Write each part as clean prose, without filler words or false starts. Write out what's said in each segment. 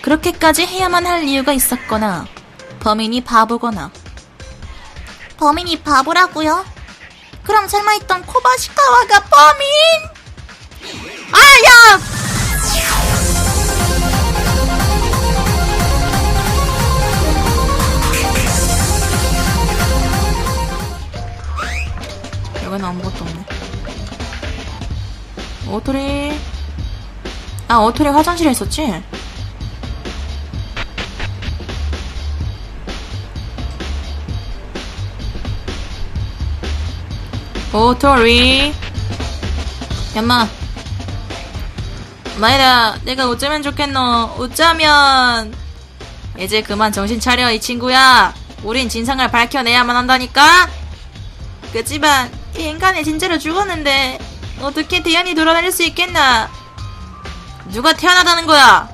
그렇게까지 해야만 할 이유가 있었거나 범인이 바보거나. 범인이 바보라고요? 그럼 설마 있던 코바시카와가 범인? 야! 여기는 아무것도 없네. 오토리. 오토리 화장실에 있었지? 오토리. 얌마. 마이라, 내가 어쩌면 좋겠노. 어쩌면. 이제 그만 정신 차려, 이 친구야. 우린 진상을 밝혀내야만 한다니까? 그치만 이 인간이 진짜로 죽었는데 어떻게 대안이 돌아다닐 수 있겠나? 누가 태어나다는 거야?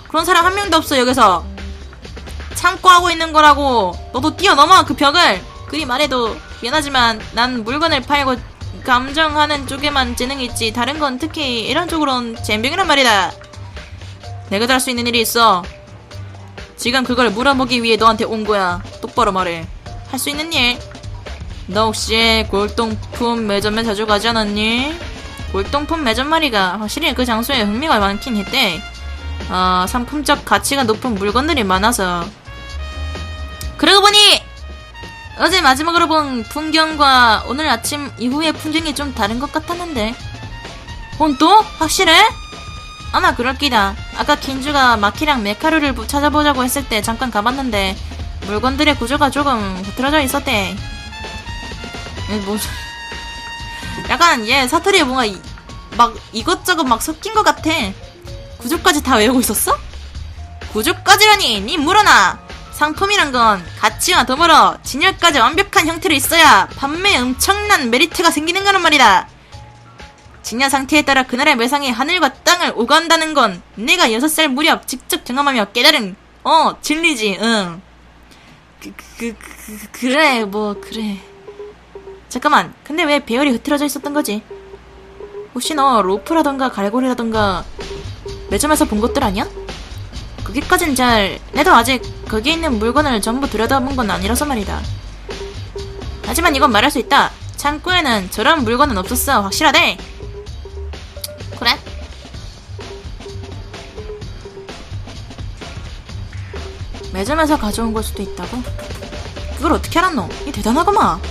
그런 사람 한 명도 없어. 여기서 참고 하고 있는 거라고. 너도 뛰어넘어 그 벽을. 그리 말해도 미안하지만 난 물건을 팔고 감정하는 쪽에만 재능이 있지 다른 건 특히 이런 쪽으론 젬병이란 말이다. 내가 할 수 있는 일이 있어. 지금 그걸 물어보기 위해 너한테 온 거야. 똑바로 말해. 할 수 있는 일. 너 혹시 골동품 매점에 자주 가지 않았니? 골동품 매점 말이가 확실히 그 장소에 흥미가 많긴 했대. 상품적 가치가 높은 물건들이 많아서. 그러고 보니 어제 마지막으로 본 풍경과 오늘 아침 이후의 풍경이 좀 다른 것 같았는데. 또? 확실해? 아마 그럴 끼다. 아까 킨주가 마키랑 메카루를 찾아보자고 했을 때 잠깐 가봤는데 물건들의 구조가 조금 흐트러져 있었대. 약간 얘 사투리에 뭔가 막 이것저것 막 섞인 것 같아. 구조까지 다 외우고 있었어? 구조까지라니 니 물어나. 상품이란 건 가치와 더불어 진열까지 완벽한 형태로 있어야 판매에 엄청난 메리트가 생기는 거란 말이다. 진열 상태에 따라 그날의 매상이 하늘과 땅을 오간다는 건 내가 6살 무렵 직접 경험하며 깨달은 진리지. 응. 그래 그래. 잠깐만, 근데 왜 배열이 흐트러져 있었던 거지? 혹시 너 로프라던가 갈고리라던가 매점에서 본 것들 아니야? 거기까진 내도 아직 거기에 있는 물건을 전부 들여다본 건 아니라서 말이다. 하지만 이건 말할 수 있다. 창고에는 저런 물건은 없었어. 확실하대. 그래? 매점에서 가져온 걸 수도 있다고? 그걸 어떻게 알았노? 이 대단하구만.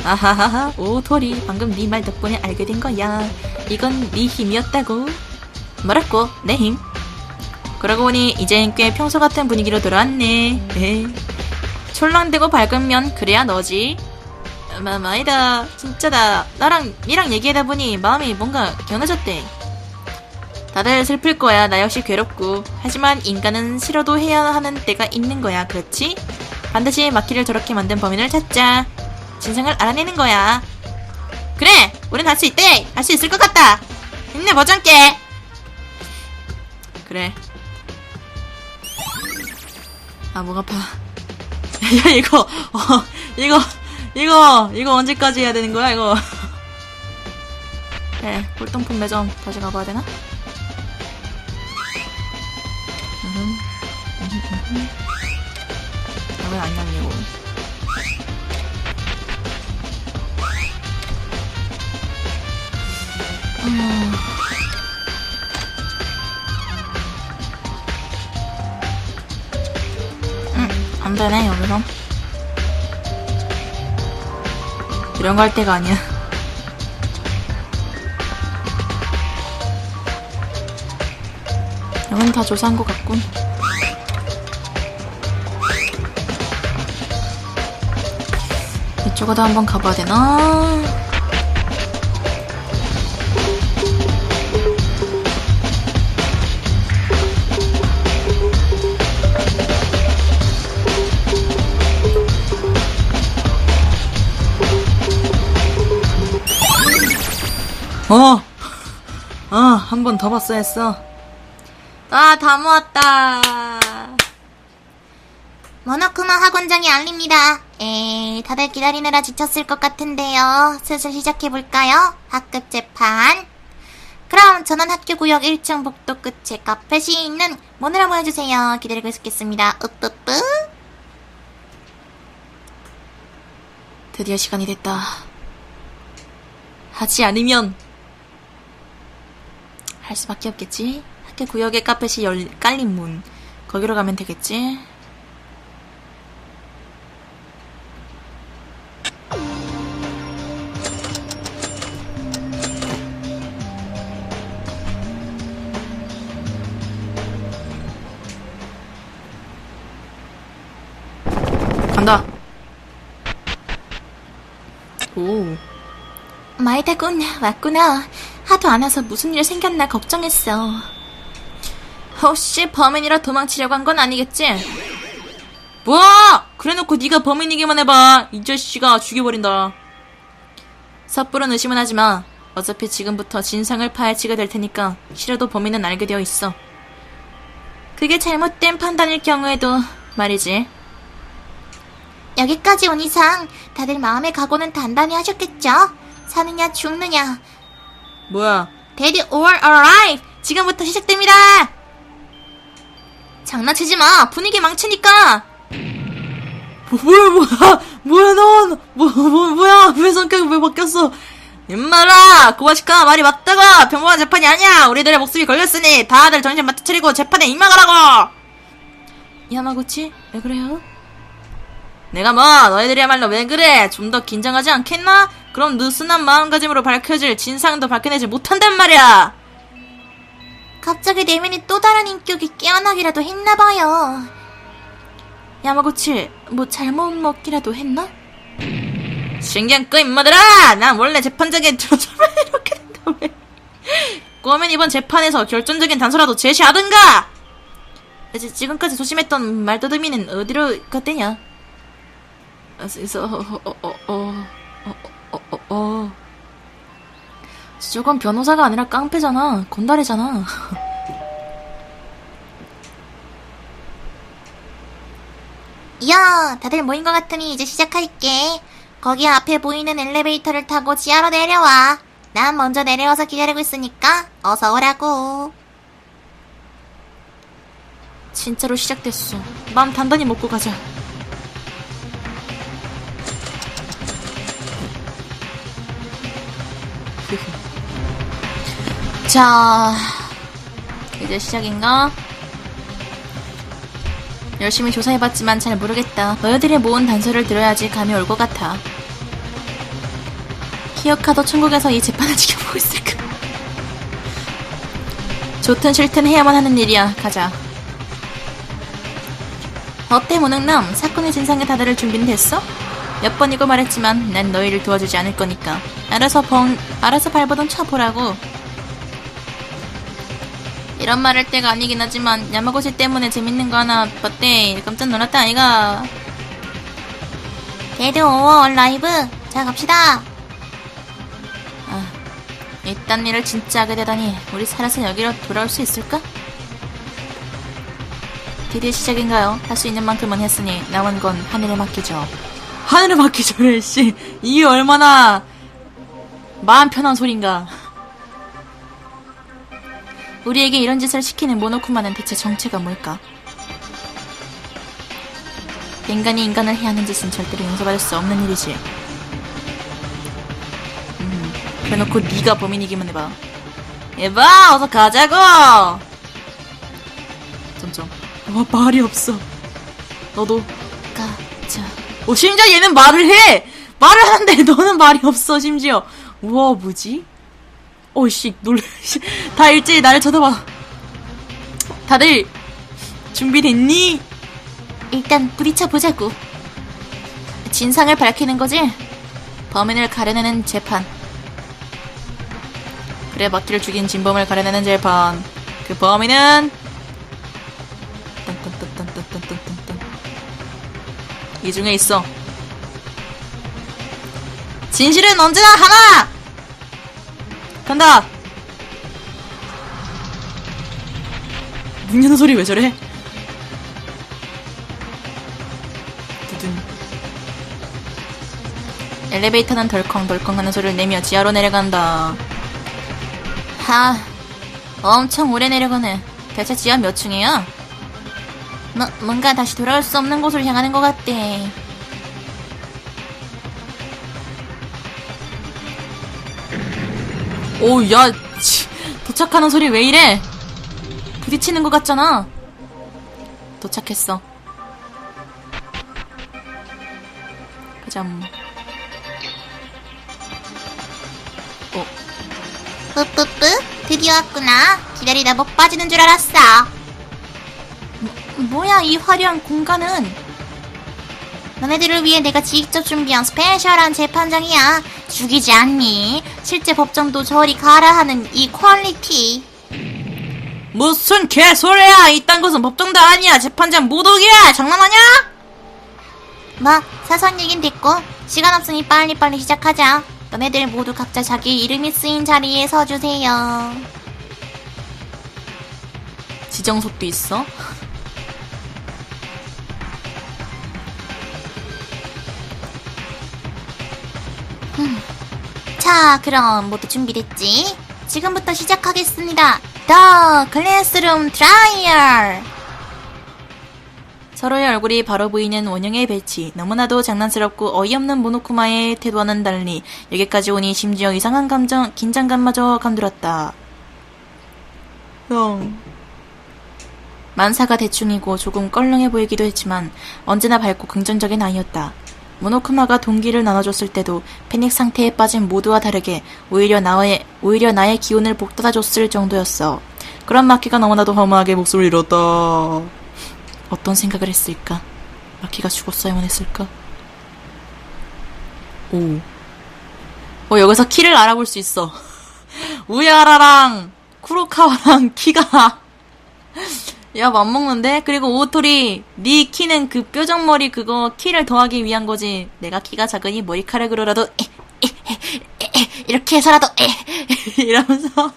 아하하하, 오토리, 방금 네 말 덕분에 알게 된 거야. 이건 네 힘이었다고. 뭐랄꼬, 내 힘. 그러고 보니 이젠 꽤 평소 같은 분위기로 돌아왔네. 촐랑대고 밝으면 그래야 너지. 마이다, 진짜다. 니랑 얘기하다 보니 마음이 뭔가 경해졌대. 다들 슬플 거야. 나 역시 괴롭고. 하지만 인간은 싫어도 해야 하는 때가 있는 거야. 그렇지? 반드시 마키를 저렇게 만든 범인을 찾자. 진상을 알아내는 거야. 그래! 우린 할 수 있대! 할 수 있을 것 같다! 힘내보장께! 그래. 목 아파. 야, 이거 언제까지 해야 되는 거야, 이거? 그래, 골동품 매점 다시 가봐야 되나? 왜 안 열리고. 안 되네, 여기서. 이런 거 할 때가 아니야. 여긴 다 조사한 것 같군. 이쪽에도 한번 가봐야 되나? 한 번 더 봤어야 했어. 다 모았다. 모노쿠마 학원장이 알립니다. 다들 기다리느라 지쳤을 것 같은데요. 슬슬 시작해볼까요? 학급 재판. 그럼 전원 학교구역 1층 복도 끝에 카펫이 있는 문으로 모여주세요. 기다리고 있겠습니다. 으뿌뿌. 드디어 시간이 됐다. 하지 않으면 할 수밖에 없겠지. 학교 구역에 카펫이 깔린 문. 거기로 가면 되겠지. 간다. 오. 마이다군 왔구나. 하도 안 와서 무슨 일 생겼나 걱정했어. 혹시 범인이라 도망치려고 한 건 아니겠지? 뭐야! 그래놓고 네가 범인이기만 해봐. 이 자식아 죽여버린다. 섣부른 의심은 하지마. 어차피 지금부터 진상을 파헤치게 될 테니까 싫어도 범인은 알게 되어 있어. 그게 잘못된 판단일 경우에도 말이지. 여기까지 온 이상 다들 마음의 각오는 단단히 하셨겠죠? 사느냐 죽느냐. 뭐야? Dead or alive! 지금부터 시작됩니다! 장난치지 마! 분위기 망치니까! 뭐야, 넌! 뭐야! 왜 성격이 왜 바뀌었어? 임마라! 고바시카 말이 맞다고! 평범한 재판이 아니야! 우리들의 목숨이 걸렸으니 다들 정신 바짝 차리고 재판에 임하라고! 야마구치? 왜 그래요? 내가 뭐 너희들이야말로 왜 그래? 좀 더 긴장하지 않겠나? 그럼 느슨한 마음가짐으로 밝혀질 진상도 밝혀내지 못한단 말이야! 갑자기 내면이 또 다른 인격이 깨어나기라도 했나봐요. 야마구치, 뭐 잘못 먹기라도 했나? 신경 꺼 임마들아! 난 원래 재판장에 들어서면 이렇게 된다며. 꼬면 이번 재판에서 결정적인 단서라도 제시하든가! 지금까지 조심했던 말더듬이는 어디로 갔대냐? 저건 변호사가 아니라 깡패잖아. 건달이잖아. 야, 다들 모인 것 같으니 이제 시작할게. 거기 앞에 보이는 엘리베이터를 타고 지하로 내려와. 난 먼저 내려와서 기다리고 있으니까 어서 오라고. 진짜로 시작됐어. 마음 단단히 먹고 가자. 자, 이제 시작인가? 열심히 조사해봤지만 잘 모르겠다. 너희들이 모은 단서를 들어야지 감이 올 것 같아. 키오카도 천국에서 이 재판을 지켜보고 있을까? 좋든 싫든 해야만 하는 일이야. 가자. 어때 무능남? 사건의 진상에 다다를 준비는 됐어? 몇 번이고 말했지만 난 너희를 도와주지 않을 거니까 알아서 발버둥 쳐보라고. 이런 말 할 때가 아니긴 하지만 야마고시 때문에 재밌는 거 하나 봤대. 깜짝 놀랐다 아이가. 데드 오어 라이브. 자 갑시다. 아, 이딴 일을 진짜 하게 되다니. 우리 살아서 여기로 돌아올 수 있을까? 드디어 시작인가요? 할 수 있는 만큼은 했으니 남은 건 하늘에 맡기죠. 하늘에 맡기죠래 씨. 이게 얼마나 마음 편한 소린가. 우리에게 이런 짓을 시키는 모노쿠마는 대체 정체가 뭘까? 인간이 인간을 해야 하는 짓은 절대로 용서받을 수 없는 일이지. 그래놓고 네가 범인이기만 해봐. 에바 어서 가자고. 점점. 말이 없어. 너도 가자. 심지어 얘는 말을 해. 말을 하는데 너는 말이 없어. 심지어. 우와 뭐지? 오씨 놀래. 다 일제히 나를 쳐다봐. 다들 준비됐니? 일단 부딪혀보자고. 진상을 밝히는 거지? 범인을 가려내는 재판. 그래 막기를 죽인 진범을 가려내는 재판. 그 범인은 이 중에 있어. 진실은 언제나 하나! 간다! 문 여는 소리 왜 저래? 두둔. 엘리베이터는 덜컹덜컹 하는 소리를 내며 지하로 내려간다. 엄청 오래 내려가네. 대체 지하 몇 층이야? 뭔가 다시 돌아올 수 없는 곳으로 향하는 것 같대. 오, 야, 도착하는 소리 왜 이래? 부딪히는 것 같잖아. 도착했어. 가자음. 뿌뿌뿌, 드디어 왔구나. 기다리다 못 빠지는 줄 알았어. 뭐야, 이 화려한 공간은. 너네들을 위해 내가 직접 준비한 스페셜한 재판장이야. 죽이지 않니? 실제 법정도 저리 가라 하는 이 퀄리티. 무슨 개소리야! 이딴 것은 법정도 아니야! 재판장 모독이야! 장난하냐? 뭐, 사소한 얘긴 됐고, 시간 없으니 빨리빨리 시작하자. 너네들 모두 각자 자기 이름이 쓰인 자리에 서주세요. 지정석도 있어? 자, 그럼 모두 준비됐지? 지금부터 시작하겠습니다. 더 클래스룸 트라이얼. 서로의 얼굴이 바로 보이는 원형의 배치. 너무나도 장난스럽고 어이없는 모노쿠마의 태도와는 달리 여기까지 오니 심지어 이상한 긴장감마저 감돌았다. 형. 만사가 대충이고 조금 껄렁해 보이기도 했지만 언제나 밝고 긍정적인 아이였다. 모노쿠마가 동기를 나눠줬을 때도 패닉 상태에 빠진 모두와 다르게 오히려 나의 기운을 북돋아줬을 정도였어. 그런 마키가 너무나도 허무하게 목소리를 잃었다. 어떤 생각을 했을까? 마키가 죽었어야만 했을까? 여기서 키를 알아볼 수 있어. 우야라랑 쿠로카와랑 키가 야, 맞먹는데? 그리고 오토리, 네 키는 그 뾰족머리 그거 키를 더하기 위한 거지. 내가 키가 작으니 머리카락으로라도 이렇게 해서라도 이러면서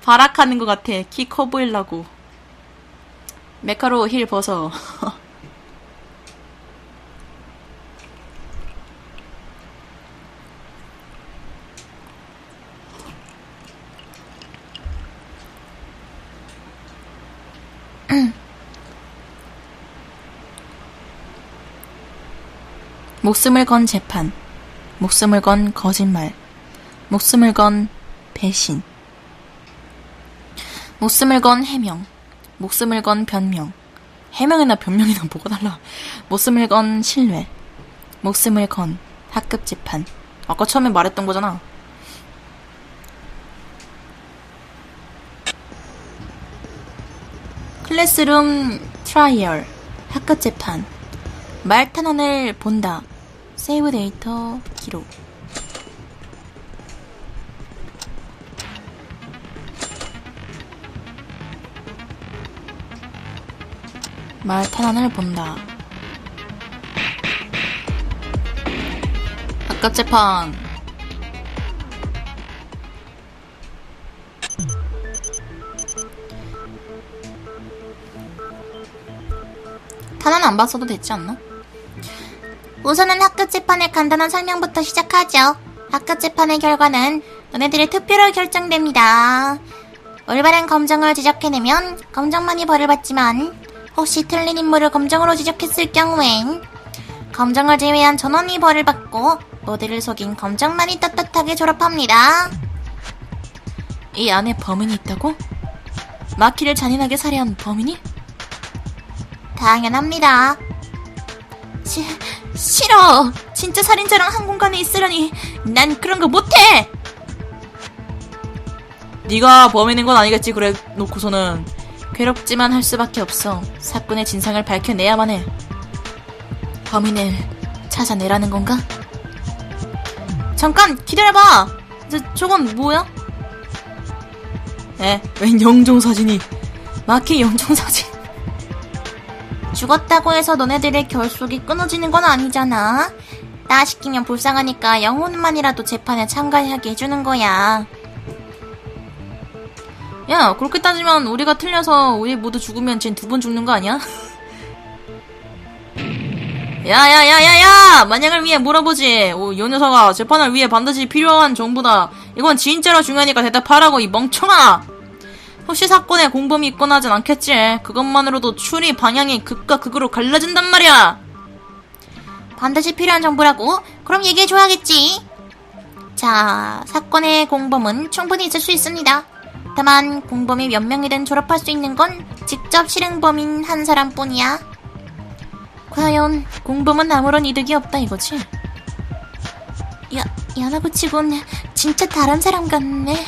발악하는 것 같아. 키 커 보이려고. 메카로 힐 벗어. 목숨을 건 재판, 목숨을 건 거짓말, 목숨을 건 배신, 목숨을 건 해명, 목숨을 건 변명. 해명이나 변명이나 뭐가 달라. 목숨을 건 신뢰, 목숨을 건 학급 재판. 아까 처음에 말했던 거잖아. 클래스룸 트라이얼, 학급 재판. 말 탄원을 본다. 세이브 데이터 기록. 말 탄원을 본다. 학급 재판. 탄원 안 봤어도 됐지 않나? 우선은 학급 재판의 간단한 설명부터 시작하죠. 학급 재판의 결과는 너네들의 투표로 결정됩니다. 올바른 검정을 지적해내면 검정만이 벌을 받지만 혹시 틀린 인물을 검정으로 지적했을 경우엔 검정을 제외한 전원이 벌을 받고 모두를 속인 검정만이 떳떳하게 졸업합니다. 이 안에 범인이 있다고? 마키를 잔인하게 살해한 범인이? 당연합니다. 싫어. 진짜 살인자랑 한 공간에 있으려니 난 그런 거 못해. 네가 범인인 건 아니겠지. 그래 놓고서는 괴롭지만 할 수밖에 없어. 사건의 진상을 밝혀내야만 해. 범인을 찾아내라는 건가? 잠깐 기다려봐. 저건 뭐야? 웬 영정사진이. 마키 영정사진. 죽었다고 해서 너네들의 결속이 끊어지는 건 아니잖아. 나 시키면 불쌍하니까 영혼만이라도 재판에 참가하게 해주는 거야. 야, 그렇게 따지면 우리가 틀려서 우리 모두 죽으면 쟨 2번 죽는 거 아니야? 야야야야야! 마냥을 위해 물어보지. 오, 요 녀석아, 재판을 위해 반드시 필요한 정보다. 이건 진짜로 중요하니까 대답하라고, 이 멍청아! 혹시 사건에 공범이 있거나 하진 않겠지. 그것만으로도 추리 방향이 극과 극으로 갈라진단 말이야. 반드시 필요한 정보라고? 그럼 얘기해줘야겠지. 자, 사건의 공범은 충분히 있을 수 있습니다. 다만 공범이 몇 명이든 졸업할 수 있는 건 직접 실행범인 한 사람뿐이야. 과연 공범은 아무런 이득이 없다 이거지? 야나부치군 진짜 다른 사람 같네.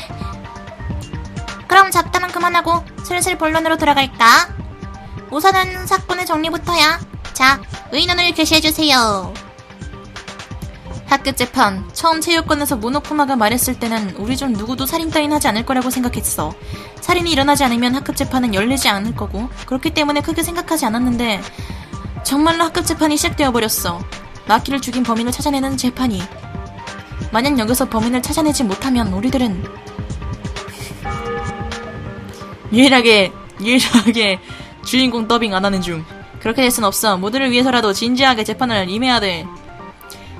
그럼 잡담은 그만하고 슬슬 본론으로 들어갈까? 우선은 사건의 정리부터야. 자, 의논을 개시해주세요. 학교 재판. 처음 체육관에서 모노쿠마가 말했을 때는 우리 중 누구도 살인 따윈 하지 않을 거라고 생각했어. 살인이 일어나지 않으면 학급 재판은 열리지 않을 거고 그렇기 때문에 크게 생각하지 않았는데 정말로 학급 재판이 시작되어 버렸어. 마키를 죽인 범인을 찾아내는 재판이. 만약 여기서 범인을 찾아내지 못하면 우리들은 유일하게 주인공 더빙 안 하는 중. 그렇게 될 순 없어. 모두를 위해서라도 진지하게 재판을 임해야 돼.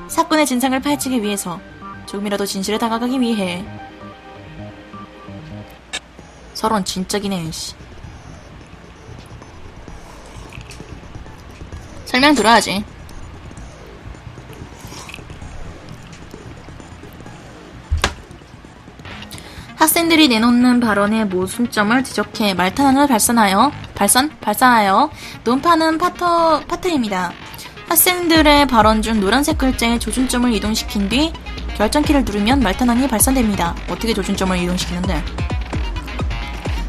사건의 진상을 파헤치기 위해서, 조금이라도 진실에 다가가기 위해. 서론 진짜기네. 씨. 설명 들어야지. 학생들이 내놓는 발언의 모순점을 지적해 말탄환을 발산하여 논파는 파트입니다. 학생들의 발언 중 노란색 글자의 조준점을 이동시킨 뒤 결정키를 누르면 말탄환이 발산됩니다. 어떻게 조준점을 이동시키는데?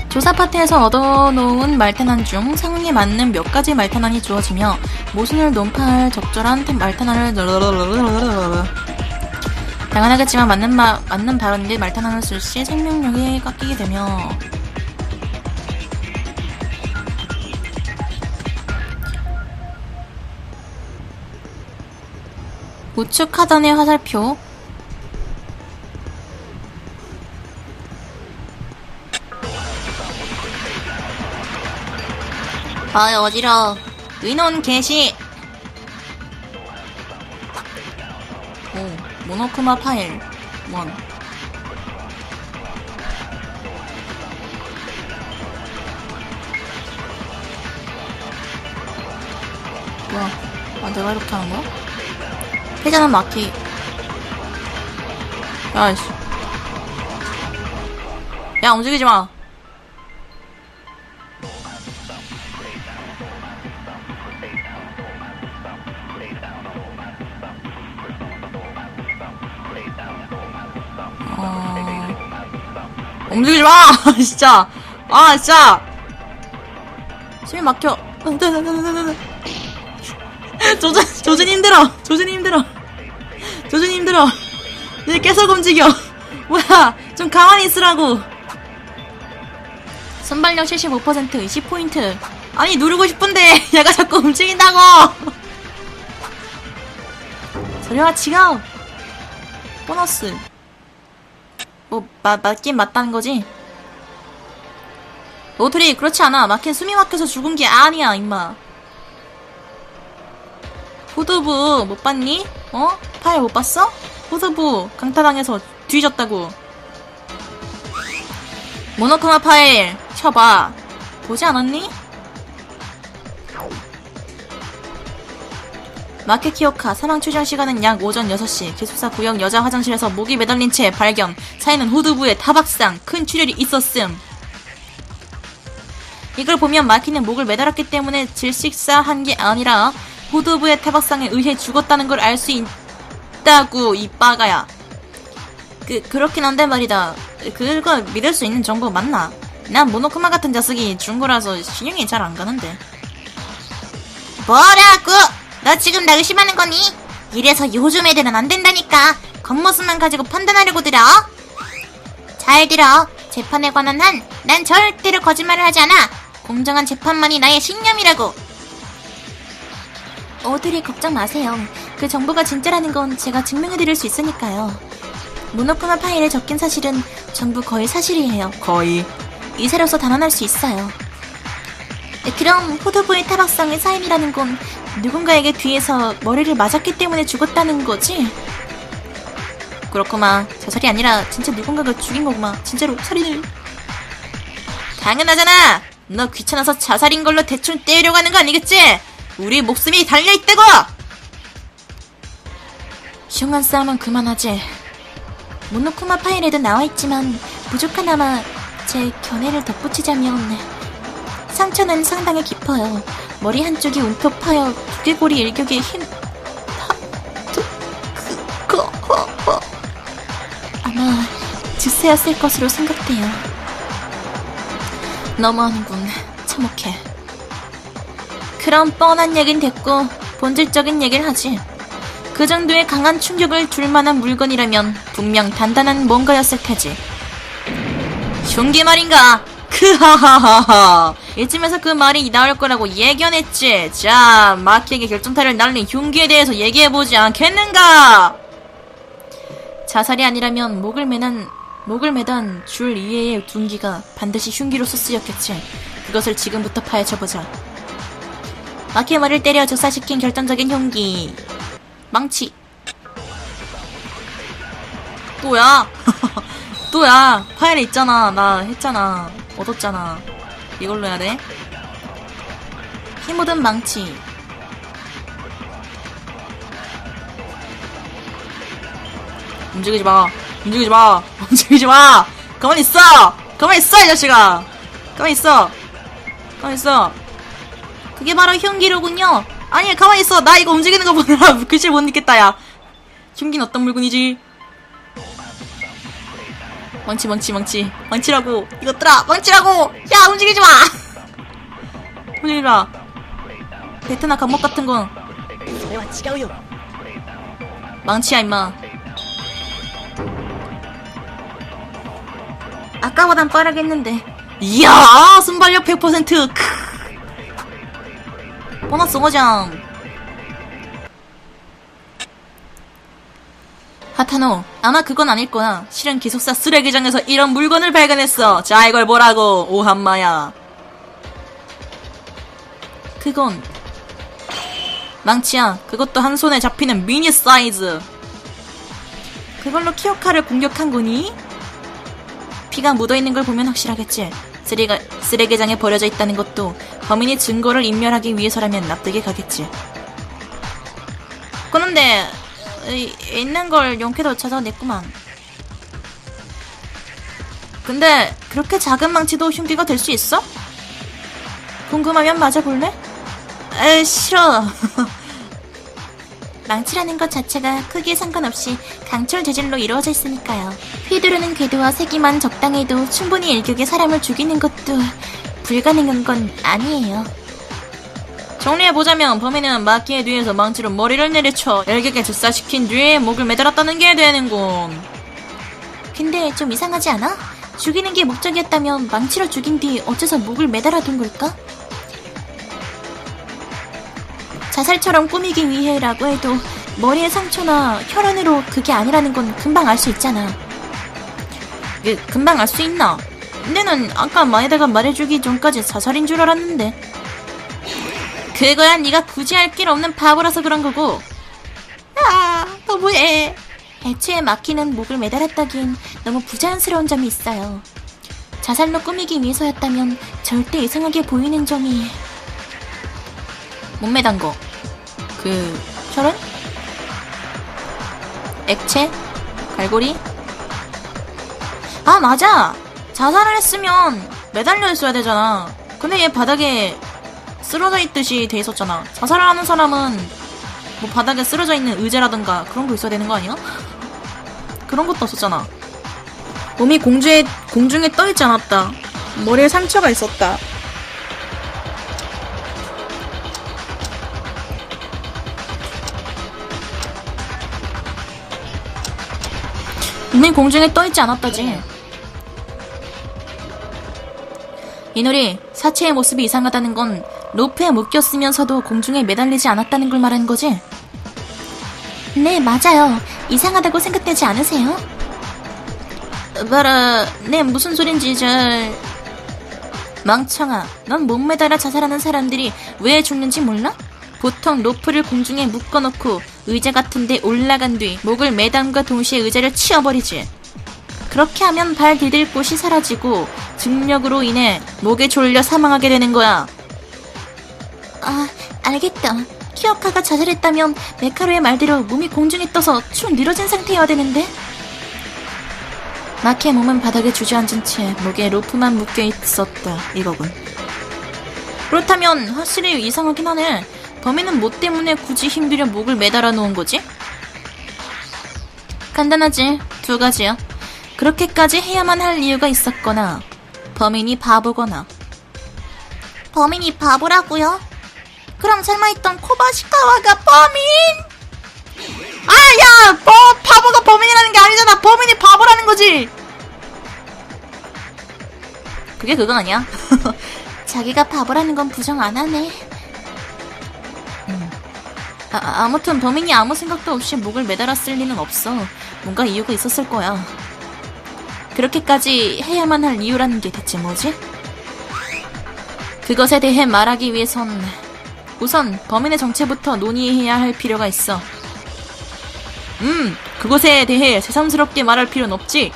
조사 파트에서 얻어놓은 말탄환 중 상황에 맞는 몇 가지 말탄환이 주어지며 모순을 논파할 적절한 말탄환을 당연하겠지만 맞는 발언 및 말탄환을 쓸 시 생명력이 깎이게 되며 우측 하단의 화살표 어지러워. 의논 개시. 오, 모노쿠마 파일 1. 뭐야? 내가 이렇게 하는 거야? 회전은 마키. 야이씨. 야, 움직이지 마. 움직이지 마! 진짜! 진짜! 심이 막혀. 조준이 힘들어. 얘 계속 움직여. 뭐야, 좀 가만히 있으라고. 순발력 75%, 20포인트. 아니, 누르고 싶은데, 얘가 자꾸 움직인다고! 저리와, 지금! 보너스. 맞긴 맞다는 거지? 로트리, 그렇지 않아. 마켓 숨이 막혀서 죽은 게 아니야, 임마. 후드부, 못 봤니? 파일 못 봤어? 후드부, 강타당해서 뒤졌다고. 모노쿠마 파일, 쳐봐. 보지 않았니? 마켓 키오카, 사망 추정 시간은 약 오전 6시. 기숙사 구역 여자 화장실에서 목이 매달린 채 발견. 사인은 후두부에 타박상, 큰 출혈이 있었음. 이걸 보면 마키는 목을 매달았기 때문에 질식사한 게 아니라 후두부의 타박상에 의해 죽었다는 걸 알 수 있다고, 이 빠가야. 그렇긴 한데 말이다. 그거 믿을 수 있는 정보 맞나? 난 모노쿠마 같은 자식이 준 거라서 신용이 잘 안 가는데. 뭐라고? 너 지금 나 의심하는 거니? 이래서 요즘 애들은 안 된다니까. 겉모습만 가지고 판단하려고 들어. 잘 들어. 재판에 관한 한 난 절대로 거짓말을 하지 않아. 공정한 재판만이 나의 신념이라고. 오드리 걱정 마세요. 그 정보가 진짜라는 건 제가 증명해드릴 수 있으니까요. 모노쿠마 파일에 적힌 사실은 전부 거의 사실이에요. 거의. 의사로서 단언할 수 있어요. 그럼 후드부의 타박상의 사인이라는 건 누군가에게 뒤에서 머리를 맞았기 때문에 죽었다는 거지? 그렇구만. 자살이 아니라 진짜 누군가가 죽인 거구만. 진짜로 살인을. 당연하잖아. 너 귀찮아서 자살인 걸로 대충 때려가는 거 아니겠지? 우리 목숨이 달려있다고! 흉한 싸움은 그만하지. 모노쿠마 파일에도 나와있지만 부족하나마 제 견해를 덧붙이자면 상처는 상당히 깊어요. 머리 한쪽이 움푹 파여 두개골이 일격에 아마 주스였을 것으로 생각돼요. 너무하는군. 참혹해. 그럼 뻔한 얘긴 됐고 본질적인 얘기를 하지. 그 정도의 강한 충격을 줄 만한 물건이라면 분명 단단한 뭔가였을 테지. 흉기 말인가? 크하하하하. 이쯤에서 그 말이 나올 거라고 예견했지. 자, 마키에게 결정타를 날린 흉기에 대해서 얘기해보지 않겠는가? 자살이 아니라면 목을 매단 줄 이외의 둔기가 반드시 흉기로서 쓰였겠지. 그것을 지금부터 파헤쳐보자. 마키의 머리를 때려 즉사시킨 결정적인 흉기. 망치. 또야? 또야. 파일에 있잖아. 나 했잖아. 얻었잖아. 이걸로 해야 돼? 힘 묻은 망치. 움직이지 마. 움직이지 마. 움직이지 마. 가만히 있어. 가만히 있어, 이 자식아. 가만히 있어. 가만히 있어. 그게 바로 흉기로군요. 아니, 가만히 있어. 나 이거 움직이는 거 보느라 글씨 못 읽겠다, 야. 흉기는 어떤 물건이지? 망치, 망치, 망치. 망치라고. 이것들아, 망치라고! 야, 움직이지 마! 움직이지 마. 베트나 감목 같은 건. 망치야, 임마. 아까보단 빠르겠는데. 이야! 순발력 100%! 보너스 5점. 하타노, 아마 그건 아닐 거야. 실은 기숙사 쓰레기장에서 이런 물건을 발견했어. 자, 이걸 보라고. 오한마야. 그건 망치야. 그것도 한 손에 잡히는 미니 사이즈. 그걸로 키오카를 공격한 거니? 피가 묻어있는 걸 보면 확실하겠지. 쓰레기장에 버려져 있다는 것도 범인이 증거를 인멸하기 위해서라면 납득이 가겠지. 그런데 있는 걸 용케도 찾아냈구만. 근데 그렇게 작은 망치도 흉기가 될 수 있어? 궁금하면 맞아볼래? 싫어. 망치라는 것 자체가 크기에 상관없이 강철 재질로 이루어져 있으니까요. 휘두르는 궤도와 세기만 적당해도 충분히 일격에 사람을 죽이는 것도 불가능한 건 아니에요. 정리해보자면 범인은 마키의 뒤에서 망치로 머리를 내리쳐 일격에 즉사시킨 뒤에 목을 매달았다는 게 되는군. 근데 좀 이상하지 않아? 죽이는 게 목적이었다면 망치로 죽인 뒤 어째서 목을 매달아둔 걸까? 자살처럼 꾸미기 위해라고 해도 머리에 상처나 혈흔으로 그게 아니라는 건 금방 알 수 있잖아. 금방 알 수 있나? 내는 아까 마에다가 말해주기 전까지 자살인 줄 알았는데. 그거야 네가 굳이 할 길 없는 바보라서 그런 거고. 너무해. 애초에 마키는 목을 매달았다기엔 너무 부자연스러운 점이 있어요. 자살로 꾸미기 위해서였다면 절대 이상하게 보이는 점이. 못 매단 거. 혈흔? 액체? 갈고리? 아 맞아! 자살을 했으면 매달려 있어야 되잖아. 근데 얘 바닥에 쓰러져 있듯이 돼 있었잖아. 자살을 하는 사람은 뭐 바닥에 쓰러져 있는 의자라든가 그런 거 있어야 되는 거 아니야? 그런 것도 없었잖아. 몸이 공중에 떠 있지 않았다. 머리에 상처가 있었다. 몸이 공중에 떠 있지 않았다지. 이노리, 사체의 모습이 이상하다는 건 로프에 묶였으면서도 공중에 매달리지 않았다는 걸 말하는 거지? 네, 맞아요. 이상하다고 생각되지 않으세요? 네, 무슨 소린지 잘... 멍청아, 넌 못 매달아 자살하는 사람들이 왜 죽는지 몰라? 보통 로프를 공중에 묶어놓고 의자 같은 데 올라간 뒤 목을 매담과 동시에 의자를 치워버리지. 그렇게 하면 발 디딜 곳이 사라지고 중력으로 인해 목에 졸려 사망하게 되는 거야. 아, 알겠다. 키오카가 좌절했다면 메카루의 말대로 몸이 공중에 떠서 축 늘어진 상태여야 되는데? 마키의 몸은 바닥에 주저앉은 채 목에 로프만 묶여 있었다 이거군. 그렇다면 확실히 이상하긴 하네. 범인은 뭐 때문에 굳이 힘들여 목을 매달아 놓은 거지? 간단하지. 두 가지야. 그렇게까지 해야만 할 이유가 있었거나 범인이 바보거나. 범인이 바보라고요? 그럼 설마 있던 코바시카와가 범인? 야! 바보가 범인이라는 게 아니잖아. 범인이 바보라는 거지. 그게 그거 아니야? 자기가 바보라는 건 부정 안 하네. 아무튼 범인이 아무 생각도 없이 목을 매달았을 리는 없어. 뭔가 이유가 있었을 거야. 그렇게까지 해야만 할 이유라는 게 대체 뭐지? 그것에 대해 말하기 위해선 우선 범인의 정체부터 논의해야 할 필요가 있어. 그것에 대해 새삼스럽게 말할 필요는 없지.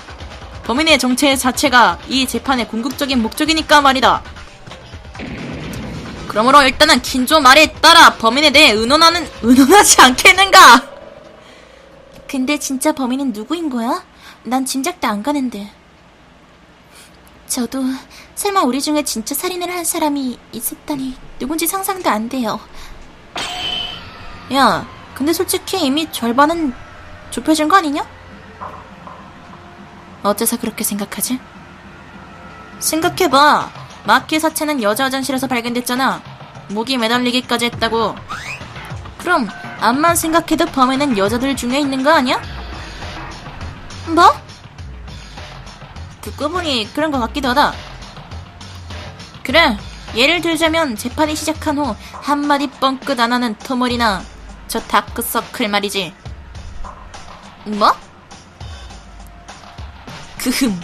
범인의 정체 자체가 이 재판의 궁극적인 목적이니까 말이다. 그러므로 일단은 긴조 말에 따라 범인에 대해 의논하지 않겠는가? 근데 진짜 범인은 누구인 거야? 난 짐작도 안 가는데. 저도 설마 우리 중에 진짜 살인을 한 사람이 있었다니 누군지 상상도 안 돼요. 야, 근데 솔직히 이미 절반은 좁혀진 거 아니냐? 어째서 그렇게 생각하지? 생각해봐. 마키의 사체는 여자 화장실에서 발견됐잖아. 목이 매달리기까지 했다고. 그럼 암만 생각해도 범인은 여자들 중에 있는 거 아니야? 뭐? 듣고 보니 그런 것 같기도 하다. 그래, 예를 들자면 재판이 시작한 후 한마디 뻥끗 안 하는 토몰이나 저 다크서클 말이지. 뭐? 그흠.